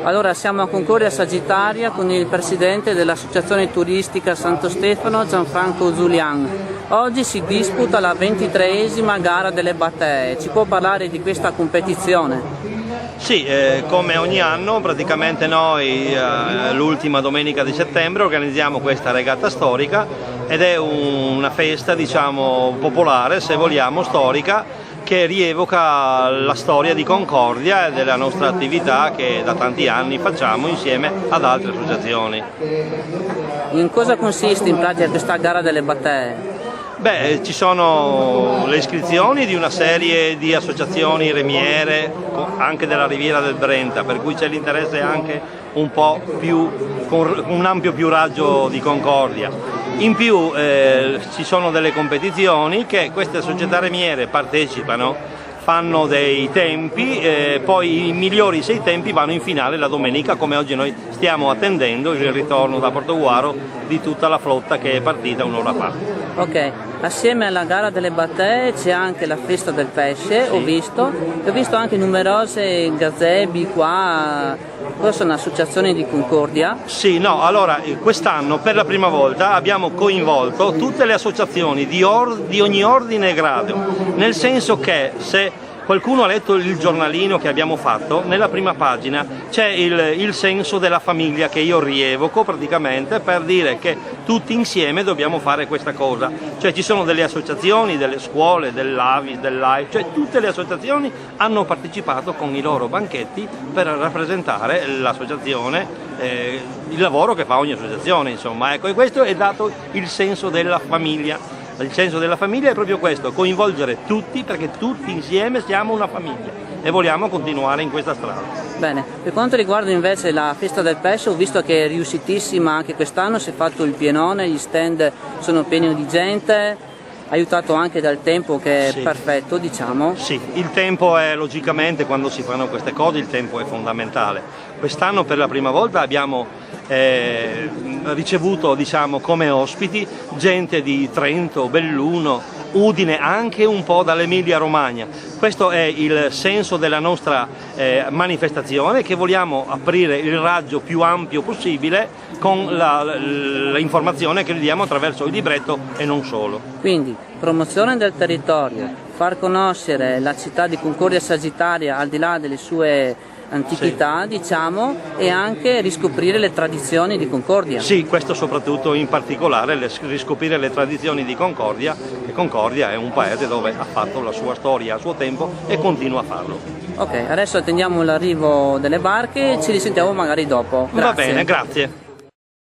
Allora siamo a Concordia Sagittaria con il presidente dell'Associazione Turistica Santo Stefano, Gianfranco Zulian. Oggi si disputa la 23esima gara delle battee. Ci può parlare di questa competizione? Sì, come ogni anno praticamente noi l'ultima domenica di settembre organizziamo questa regata storica ed è una festa, diciamo, popolare, se vogliamo, storica, che rievoca la storia di Concordia e della nostra attività che da tanti anni facciamo insieme ad altre associazioni. In cosa consiste in pratica questa gara delle battee? Beh, ci sono le iscrizioni di una serie di associazioni remiere, anche della Riviera del Brenta, per cui c'è l'interesse anche un po' più, con un ampio più raggio di Concordia. In più ci sono delle competizioni che queste società remiere partecipano, fanno dei tempi, poi i migliori 6 tempi vanno in finale la domenica, come oggi noi stiamo attendendo il ritorno da Portogruaro di tutta la flotta che è partita un'ora fa. Ok, assieme alla gara delle battee c'è anche la festa del pesce, sì. Ho visto anche numerose gazebi qua, cosa sono associazioni di Concordia? Sì, no, allora quest'anno per la prima volta abbiamo coinvolto tutte le associazioni di ogni ordine e grado, nel senso che se qualcuno ha letto il giornalino che abbiamo fatto, nella prima pagina c'è il senso della famiglia che io rievoco praticamente per dire che tutti insieme dobbiamo fare questa cosa. Cioè ci sono delle associazioni, delle scuole, dell'Avis, dell'AIF, cioè tutte le associazioni hanno partecipato con i loro banchetti per rappresentare l'associazione, il lavoro che fa ogni associazione, insomma. Ecco, e questo è dato il senso della famiglia. Il senso della famiglia è proprio questo, coinvolgere tutti, perché tutti insieme siamo una famiglia e vogliamo continuare in questa strada. Bene, per quanto riguarda invece la festa del pesce, ho visto che è riuscitissima anche quest'anno, si è fatto il pienone, gli stand sono pieni di gente, aiutato anche dal tempo che è sì. Perfetto, diciamo. Sì, il tempo è logicamente, quando si fanno queste cose, il tempo è fondamentale. Quest'anno per la prima volta abbiamo ricevuto, diciamo, come ospiti gente di Trento, Belluno, Udine, anche un po' dall'Emilia Romagna. Questo è il senso della nostra manifestazione, che vogliamo aprire il raggio più ampio possibile con l'informazione che gli diamo attraverso il libretto e non solo. Quindi promozione del territorio, far conoscere la città di Concordia Sagittaria al di là delle sue antichità, sì. Diciamo, e anche riscoprire le tradizioni di Concordia. Sì, questo soprattutto, in particolare riscoprire le tradizioni di Concordia, che Concordia è un paese dove ha fatto la sua storia a suo tempo e continua a farlo. Ok, adesso attendiamo l'arrivo delle barche e ci risentiamo magari dopo. Grazie. Va bene, grazie.